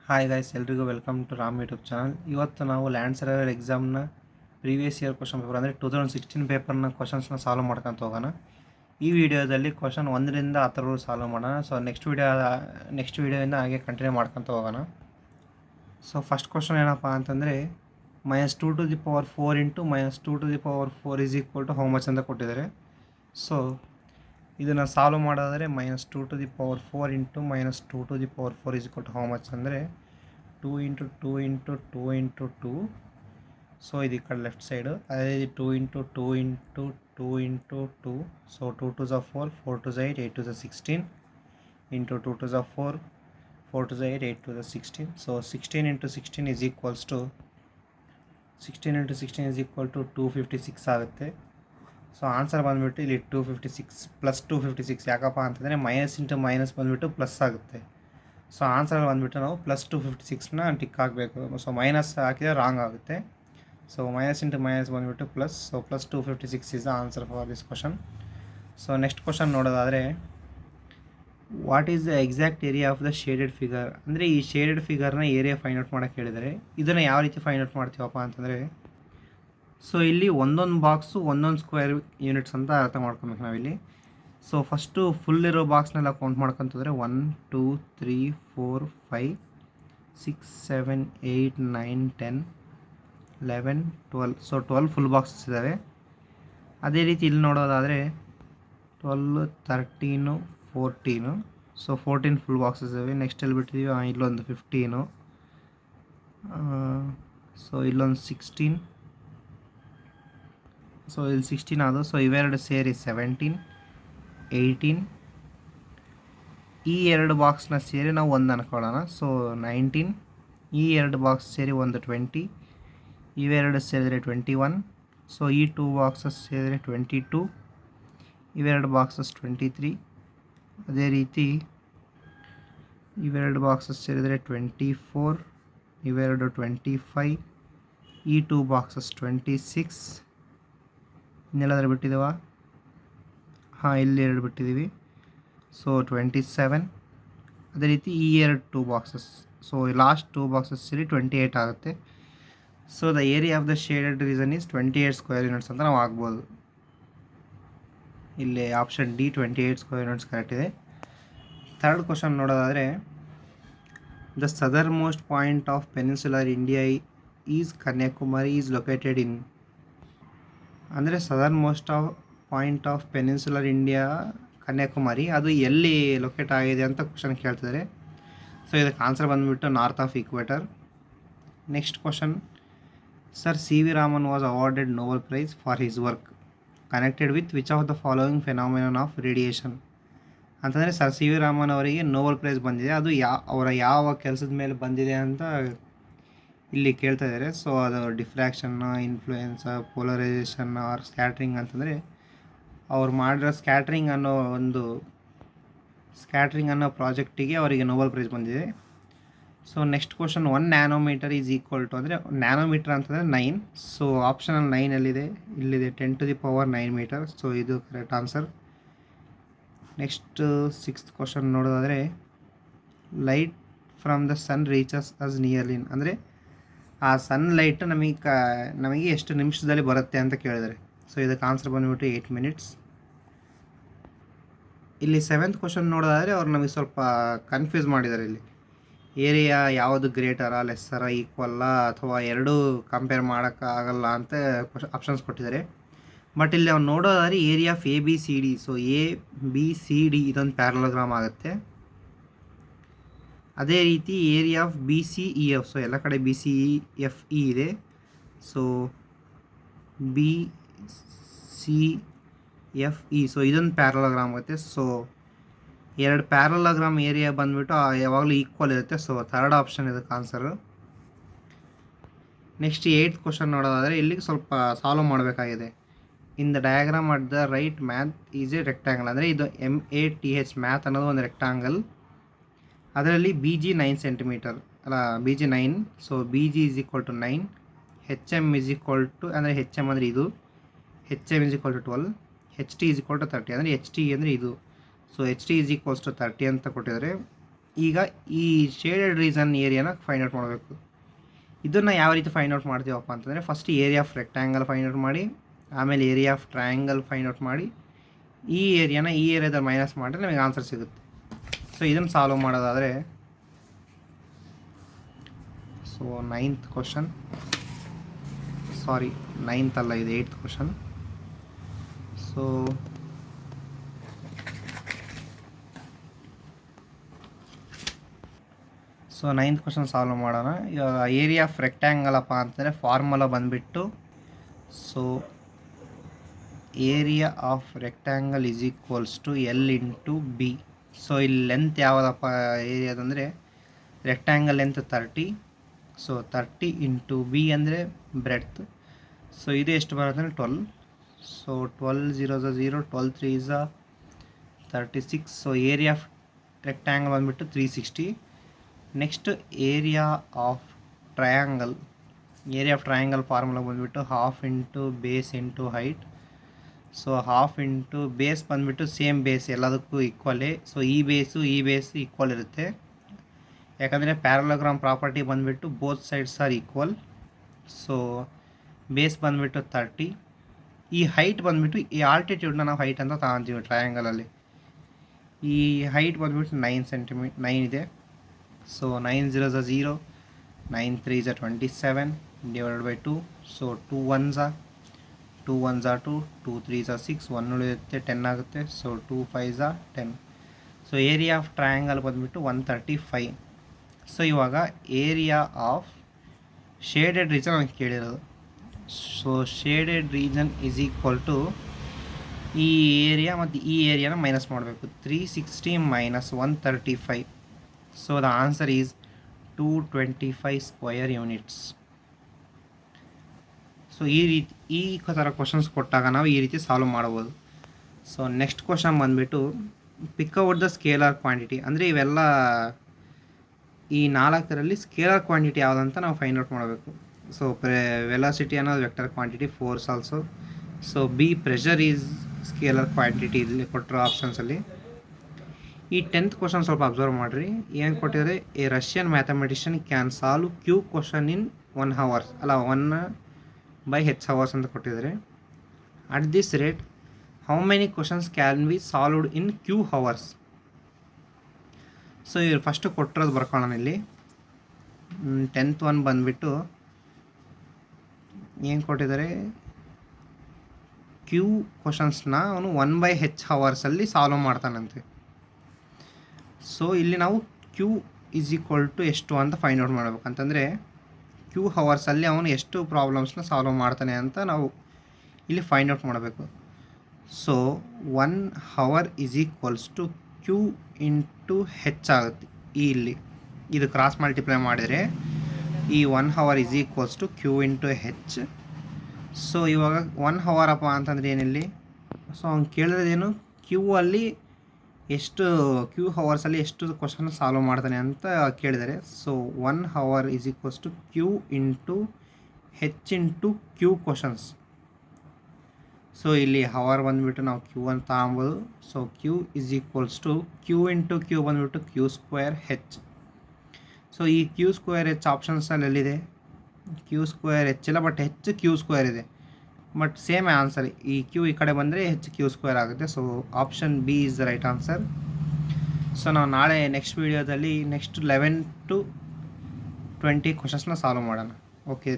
Hi guys, ಎಲ್ರಿಗೂ welcome to Ram YouTube channel. ಇವತ್ತು ನಾವು ಲ್ಯಾಂಡ್ ಸರ್ವೇರ್ ಎಕ್ಸಾಮ್ನ ಪ್ರೀವಿಯಸ್ ಇಯರ್ ಕ್ವಶನ್ ಪೇಪರ್ ಅಂದರೆ 2016 ಪೇಪರ್ನ ಕ್ವಶನ್ಸ್ನ ಸಾಲ್ವ್ ಮಾಡ್ಕೊತ ಹೋಗೋಣ. ಈ ವಿಡಿಯೋದಲ್ಲಿ ಕ್ವಶನ್ 1ರಿಂದ 10 ಸಾಲ್ವ್ ಮಾಡೋಣ. ಸೊ ನೆಕ್ಸ್ಟ್ ವಿಡಿಯೋಯಿಂದ ಹಾಗೆ ಕಂಟಿನ್ಯೂ ಮಾಡ್ಕೊತ ಹೋಗೋಣ. ಸೊ ಫಸ್ಟ್ ಕ್ವಶನ್ ಏನಪ್ಪ ಅಂತಂದರೆ -2 to the power 4 into -2 to the power 4 is equal to how much ಅಂತ ಕೊಟ್ಟಿದ್ದಾರೆ. ಸೊ ಇದನ್ನು ಸಾಲ್ವ್ ಮಾಡೋದಾದರೆ -2 to the power 4 into -2 to the power 4 is equal to how much ಅಂದರೆ 2 ಇಂಟು 2 ಇಂಟು 2 ಇಂಟು 2. ಸೊ ಇದು ಈ ಕಡೆ ಲೆಫ್ಟ್ ಸೈಡು, ಅದೇ 2 into 2 into 2 into 2. So 2 2s are 4, 4 2s are 8, 8 2s are 16 into 2 2s are 4, 4 2s are 8, 8 2s are 16. So 16 into 16 is equals to 16 into 16 is equal to 256 ಆಗುತ್ತೆ. So answer ಬಂದುಬಿಟ್ಟು ಇಲ್ಲಿ 256 plus 256. ಯಾಕಪ್ಪ ಅಂತಂದರೆ minus into minus ಬಂದುಬಿಟ್ಟು plus ಆಗುತ್ತೆ. So answer ಬಂದುಬಿಟ್ಟು ನಾವು plus 256ನ ಟಿಕ್ ಹಾಕಬೇಕು. ಸೊ ಮೈನಸ್ ಹಾಕಿದರೆ ರಾಂಗ್ ಆಗುತ್ತೆ. ಸೊ ಮೈನಸ್ ಇಂಟು ಮೈನಸ್ ಬಂದುಬಿಟ್ಟು plus. So plus 256 is the answer for this question. So next question ನೋಡೋದಾದರೆ, what is the exact area of the shaded figure? ಅಂದರೆ ಈ ಶೇಡೆಡ್ ಫಿಗರ್ನ area find out ಮಾಡೋಕ್ಕೆ ಹೇಳಿದರೆ ಇದನ್ನು ಯಾವ ರೀತಿ ಫೈಂಡ್ ಔಟ್ ಮಾಡ್ತೀವಪ್ಪ ಅಂತಂದರೆ, ಸೊ ಇಲ್ಲಿ ಒಂದೊಂದು ಬಾಕ್ಸು ಒಂದೊಂದು ಸ್ಕ್ವೇರ್ ಯೂನಿಟ್ಸ್ ಅಂತ ಅರ್ಥ ಮಾಡ್ಕೊಬೇಕು ನಾವಿಲ್ಲಿ. ಸೊ ಫಸ್ಟು ಫುಲ್ ಇರೋ ಬಾಕ್ಸ್ನೆಲ್ಲ ಕೌಂಟ್ ಮಾಡ್ಕೊತಿದ್ರೆ 1 2 3 4 5 6 7 8 9 10 11 12. ಸೊ 12 ಫುಲ್ ಬಾಕ್ಸಸ್ ಇದ್ದಾವೆ. ಅದೇ ರೀತಿ ಇಲ್ಲಿ ನೋಡೋದಾದರೆ 12 13 14. ಸೊ 14 ಫುಲ್ ಬಾಕ್ಸಸ್ ಇದ್ದಾವೆ. ನೆಕ್ಸ್ಟ್ ಎಲ್ಲಿ ಬಿಟ್ಟಿದ್ದೀವಿ, ಇಲ್ಲೊಂದು 15. ಸೊ ಇಲ್ಲೊಂದು 16. ಸೊ ಇಲ್ಲಿ 16 ಅದು. ಸೊ ಇವೆರಡು ಸೇರಿ 17 18. ಈ ಎರಡು ಬಾಕ್ಸ್ನ ಸೇರಿ ನಾವು ಒಂದು ಅನ್ಕೊಳ್ಳೋಣ. ಸೊ 19. ಈ ಎರಡು ಬಾಕ್ಸ್ ಸೇರಿ ಒಂದು 20. ಇವೆರಡು ಸೇರಿದರೆ 21. ಸೊ ಈ 2 ಬಾಕ್ಸಸ್ ಸೇರಿದರೆ 22. ಇವೆರಡು ಬಾಕ್ಸಸ್ 23. ಅದೇ ರೀತಿ ಇವೆರಡು ಬಾಕ್ಸಸ್ ಸೇರಿದರೆ 24. ಇವೆರಡು 25. ಈ 2 ಬಾಕ್ಸಸ್ 26. ಇನ್ನೆಲ್ಲಾದರೂ ಬಿಟ್ಟಿದ್ದೀವಾ? ಹಾಂ, ಇಲ್ಲಿ ಎರಡು ಬಿಟ್ಟಿದ್ದೀವಿ. ಸೊ 27. ಅದೇ ರೀತಿ ಈ ಎರಡು 2 ಬಾಕ್ಸಸ್. ಸೊ ಲಾಸ್ಟ್ 2 ಬಾಕ್ಸಸ್ ಸೇರಿ 28 ಆಗುತ್ತೆ. So the area of the shaded region is 28 square units ಅಂತ ನಾವು ಆಗ್ಬೋದು. ಇಲ್ಲಿ option D 28 square units correct ಇದೆ. ಥರ್ಡ್ ಕ್ವಶನ್ ನೋಡೋದಾದರೆ, the southern most point of peninsular India is Kanyakumari is located in. ಅಂದರೆ southern most point of peninsular India Kanyakumari, ಅದು ಎಲ್ಲಿ locate ಆಗಿದೆ ಅಂತ ಕ್ವಶನ್ ಕೇಳ್ತಿದ್ದಾರೆ. ಸೊ ಇದಕ್ಕೆ ಆನ್ಸರ್ ಬಂದುಬಿಟ್ಟು north of equator. Next question, sir C V Raman was awarded Nobel prize for his work connected with which of the following phenomenon of radiation. ಅಂತಂದರೆ sir C V Raman ಅವರಿಗೆ Nobel prize ಬಂದಿದೆ, ಅದು ಅವರ ಯಾವ ಕೆಲಸದ ಮೇಲೆ ಬಂದಿದೆ ಅಂತ ಇಲ್ಲಿ ಕೇಳ್ತಾ ಇದ್ದಾರೆ. ಸೊ ಅದು diffraction, influence, polarisation or scattering ಅಂತಂದರೆ ಅವ್ರು ಮಾಡಿರೋ ಸ್ಕ್ಯಾಟ್ರಿಂಗ್ ಅನ್ನೋ ಪ್ರಾಜೆಕ್ಟಿಗೆ ಅವರಿಗೆ ನೋಬೆಲ್ ಪ್ರೈಸ್ ಬಂದಿದೆ. So next question, 1 nanometre is equal to, ಅಂದರೆ ನ್ಯಾನೋಮೀಟರ್ ಅಂತಂದರೆ 9. ಸೊ ಆಪ್ಷನಲ್ಲಿ 9 ಎಲ್ಲಿದೆ? ಇಲ್ಲಿದೆ, 10 to the power 9 metre. So ಇದು correct answer. Next 6th question ನೋಡೋದಾದರೆ, light from the sun reaches us nearly, ಅಂದರೆ ಆ ಸನ್ಲೈಟ್ ನಮಗೆ ಎಷ್ಟು ನಿಮಿಷದಲ್ಲಿ ಬರುತ್ತೆ ಅಂತ ಕೇಳಿದರೆ. ಸೊ ಇದಕ್ಕೆ ಆನ್ಸರ್ ಬಂದುಬಿಟ್ಟು 8 ಮಿನಿಟ್ಸ್. ಇಲ್ಲಿ 7th ಕ್ವಶನ್ ನೋಡೋದಾದರೆ ಅವ್ರು ನಮಗೆ ಸ್ವಲ್ಪ ಕನ್ಫ್ಯೂಸ್ ಮಾಡಿದ್ದಾರೆ. ಇಲ್ಲಿ ಏರಿಯಾ ಯಾವುದು ಗ್ರೇಟರಾ, ಲೆಸ್ಸರಾ, ಈಕ್ವಲ್ಲ ಅಥವಾ ಎರಡೂ ಕಂಪೇರ್ ಮಾಡೋಕ್ಕಾಗಲ್ಲ ಅಂತ ಆಪ್ಷನ್ಸ್ ಕೊಟ್ಟಿದ್ದಾರೆ. ಬಟ್ ಇಲ್ಲಿ ಅವ್ನು ನೋಡೋದಾದರೆ area of A B C D. So A B C D ಇದೊಂದು ಪ್ಯಾರಲೋಗ್ರಾಮ್ ಆಗುತ್ತೆ. ಅದೇ ರೀತಿ area of B C E F. So ಎಲ್ಲ ಕಡೆ ಬಿ ಸಿ ಎಫ್ ಇ ಇದೆ. So B C F E. So ಇದೊಂದು ಪ್ಯಾರಲೋಗ್ರಾಮ್ ಆಗುತ್ತೆ. ಸೊ ಎರಡು ಪ್ಯಾರಲೋಗ್ರಾಮ್ ಏರಿಯಾ ಬಂದುಬಿಟ್ಟು ಯಾವಾಗಲೂ ಈಕ್ವಲ್ ಇರುತ್ತೆ. ಸೊ ಥರ್ಡ್ ಆಪ್ಷನ್ ಇದಕ್ಕೆ ಆನ್ಸರು. ನೆಕ್ಸ್ಟ್ 8th ಕ್ವಶನ್ ನೋಡೋದಾದರೆ ಇಲ್ಲಿಗೆ ಸ್ವಲ್ಪ ಸಾಲ್ವ್ ಮಾಡಬೇಕಾಗಿದೆ. In the diagram at the right math is a rectangle. ಅಂದರೆ ಇದು MATH ಮ್ಯಾಥ್ ಅನ್ನೋದು ಒಂದು ರೆಕ್ಟ್ಯಾಂಗಲ್. ಅದರಲ್ಲಿ ಬಿ ಜಿ 9 ಸೆಂಟಿಮೀಟರ್, ಅಲ್ಲ B G 9. So B G is equal to 9. H M is equal to, ಅಂದರೆ ಹೆಚ್ ಎಮ್ ಅಂದರೆ ಇದು, H M is equal to 12. H T is equal to 30, ಅಂದರೆ H T ಅಂದರೆ ಇದು. So H T is equals to 30 ಅಂತ ಕೊಟ್ಟಿದ್ದಾರೆ. ಈಗ ಈ ಶೇಡೆಡ್ ರೀಜನ್ ಏರಿಯಾನ ಫೈಂಡ್ ಔಟ್ ಮಾಡಬೇಕು. ಇದನ್ನು ಯಾವ ರೀತಿ ಫೈಂಡ್ ಔಟ್ ಮಾಡ್ತೀವಪ್ಪ ಅಂತಂದರೆ first area of rectangle find out ಮಾಡಿ, ಆಮೇಲೆ area of triangle find out ಮಾಡಿ, ಈ ಏರಿಯಾದಲ್ಲಿ ಮೈನಸ್ ಮಾಡಿದ್ರೆ ನಮಗೆ ಆನ್ಸರ್ ಸಿಗುತ್ತೆ. ಸೊ ಇದನ್ನು ಸಾಲ್ವ್ ಮಾಡೋದಾದರೆ, ಸೊ 9th ಕ್ವಶನ್, ಸಾರಿ 9th ಅಲ್ಲ, ಇದು 8th question. So 9th question solve ಮಾಡೋಣ. ಇವಾಗ ಏರಿಯಾ ಆಫ್ ರೆಕ್ಟ್ಯಾಂಗಲ್ ಅಪ್ಪ ಅಂತಂದರೆ ಫಾರ್ಮುಲಾ ಬಂದುಬಿಟ್ಟು, so area of rectangle is equals to L into B. So ಇಲ್ಲಿ ಲೆಂತ್ ಯಾವುದಪ್ಪ ಏರಿಯಾದಂದರೆ rectangle length 30. So 30 into B ಅಂದರೆ ಬ್ರೆಡ್ತ್. ಸೊ ಇದು ಎಷ್ಟು ಬರುತ್ತೆ ಅಂದರೆ 12. So 12 0 0, 12 3 36. So area of rectangle ಬಂದುಬಿಟ್ಟು 360. Next area of triangle formula ಬಂದುಬಿಟ್ಟು half into base into height. So half into base ಬಂದುಬಿಟ್ಟು ಸೇಮ್ ಬೇಸ್ ಎಲ್ಲದಕ್ಕೂ ಈಕ್ವಲೇ. ಸೊ ಈ ಬೇಸ್ ಈಕ್ವಲ್ ಇರುತ್ತೆ, ಯಾಕಂದರೆ ಪ್ಯಾರಲೋಗ್ರಾಮ್ ಪ್ರಾಪರ್ಟಿ ಬಂದುಬಿಟ್ಟು both sides are equal. So base ಬಂದುಬಿಟ್ಟು 30. ಈ ಹೈಟ್ ಬಂದುಬಿಟ್ಟು ಈ ಆಲ್ಟಿಟ್ಯೂಡ್ನ ನಾವು ಹೈಟ್ ಅಂತ ತಗೊತೀವಿ ಟ್ರಯಾಂಗಲಲ್ಲಿ. ಈ ಹೈಟ್ ಬಂದುಬಿಟ್ಟು 9 ಸೆಂಟಿಮೀಟರ್ 9 ಇದೆ. So 9 0 0, 9 3 27 divided by 2. So 2 1s 2 2, 2 3s 6, 1 ಉಳಿಯುತ್ತೆ 10 ಆಗುತ್ತೆ. So 2 5s 10. So area of triangle ಬಂದುಬಿಟ್ಟು 135. ಸೊ ಇವಾಗ ಏರಿಯಾ ಆಫ್ ಶೇಡೆಡ್ ರೀಜನ್ ಅಂತ ಕೇಳಿರೋದು. So shaded region is equal to ಈ ಏರಿಯಾ ಮತ್ತು ಈ ಏರಿಯಾನ ಮೈನಸ್ ಮಾಡಬೇಕು. 360 minus 135. So the answer is 225 square units. So ಈ ಥರ ಕ್ವಶನ್ಸ್ ಕೊಟ್ಟಾಗ ನಾವು ಈ ರೀತಿ ಸಾಲ್ವ್ ಮಾಡ್ಬೋದು. ಸೊ ನೆಕ್ಸ್ಟ್ ಕ್ವಶನ್ ಬಂದುಬಿಟ್ಟು pick out the scalar quantity. ಅಂದರೆ ಇವೆಲ್ಲ ಈ 4ರಲ್ಲಿ ಸ್ಕೇಲಾರ್ ಕ್ವಾಂಟಿಟಿ ಯಾವುದಂತ ನಾವು ಫೈಂಡ್ ಔಟ್ ಮಾಡಬೇಕು. ಸೊ ವೆಲಾಸಿಟಿ ಅನ್ನೋದು vector quantity, force also. So B pressure is scalar quantity ಇಲ್ಲಿ ಕೊಟ್ಟಿರೋ ಆಪ್ಷನ್ಸಲ್ಲಿ. ಈ 10th ಕ್ವಶನ್ ಸ್ವಲ್ಪ ಅಬ್ಸರ್ವ್ ಮಾಡಿರಿ. ಏನು ಕೊಟ್ಟಿದ್ದಾರೆ, a Russian mathematician can solve Q question in 1 hours, ಅಲ್ಲ 1/h hours ಅಂತ ಕೊಟ್ಟಿದ್ದಾರೆ. At this rate how many questions can be solved in Q hours. So ಇವ್ರು ಫಸ್ಟು ಕೊಟ್ಟಿರೋದು ಬರ್ಕೊಳ್ಳೋಣ ಇಲ್ಲಿ. 10th one ಬಂದುಬಿಟ್ಟು ಏನು ಕೊಟ್ಟಿದ್ದಾರೆ, ಕ್ಯೂ ಕ್ವಶನ್ಸ್ನ ಅವನು 1/h ಅವರ್ಸಲ್ಲಿ ಸಾಲ್ವ್ ಮಾಡ್ತಾನಂತೆ. ಸೊ ಇಲ್ಲಿ ನಾವು ಕ್ಯೂ ಈಸ್ ಈಕ್ವಲ್ ಟು ಎಷ್ಟು ಅಂತ ಫೈಂಡ್ ಔಟ್ ಮಾಡಬೇಕು. ಅಂತಂದರೆ ಕ್ಯೂ ಅವರ್ಸಲ್ಲಿ ಅವನು ಎಷ್ಟು ಪ್ರಾಬ್ಲಮ್ಸ್ನ ಸಾಲ್ವ್ ಮಾಡ್ತಾನೆ ಅಂತ ನಾವು ಇಲ್ಲಿ ಫೈಂಡ್ ಔಟ್ ಮಾಡಬೇಕು. So 1 hour is equals to Q into H ಆಗುತ್ತೆ. ಇಲ್ಲಿ ಇದು ಕ್ರಾಸ್ ಮಲ್ಟಿಪ್ಲೈ ಮಾಡಿದರೆ ಈ 1 hour is equals to Q into H. So ಇವಾಗ 1 hour ಅಪ್ಪ ಅಂತಂದರೆ ಏನಿಲ್ಲಿ, ಸೊ ಅವ್ನು ಕೇಳಿದ್ರೇನು ಕ್ಯೂ ಅವರ್ಸಲ್ಲಿ ಎಷ್ಟು ಕ್ವಶನ್ ಸಾಲ್ವ್ ಮಾಡ್ತಾನೆ ಅಂತ ಕೇಳಿದ್ದಾರೆ. So 1 hour is equals to Q into H into Q questions. So ಇಲ್ಲಿ ಹವರ್ ಬಂದುಬಿಟ್ಟು ನಾವು ಕ್ಯೂ ಅಂತ ತಗೊಬೋದು. So Q is equals to Q into Q ಬಂದುಬಿಟ್ಟು ಕ್ಯೂ ಸ್ಕ್ವೇರ್ ಹೆಚ್. ಸೊ ಈ ಕ್ಯೂ ಸ್ಕ್ವೇರ್ ಹೆಚ್ ಆಪ್ಷನ್ಸಲ್ಲಿ ಎಲ್ಲಿದೆ, ಕ್ಯೂ ಸ್ಕ್ವೇರ್ ಹೆಚ್ ಇಲ್ಲ, ಬಟ್ ಹೆಚ್ ಕ್ಯೂ ಸ್ಕ್ವೇರ್ ಇದೆ. ಬಟ್ ಸೇಮ್ ಆನ್ಸರ್, ಈ ಕ್ಯೂ ಈ ಕಡೆ ಬಂದರೆ ಹೆಚ್ ಕ್ಯೂ ಸ್ಕ್ವೇರ್ ಆಗುತ್ತೆ. So option B is the right answer. So ನಾವು ನಾಳೆ ನೆಕ್ಸ್ಟ್ ವೀಡಿಯೋದಲ್ಲಿ ನೆಕ್ಸ್ಟ್ 11 to 20 ಕ್ವಶನ್ಸ್ನ ಸಾಲ್ವ್ ಮಾಡೋಣ. ಓಕೆ.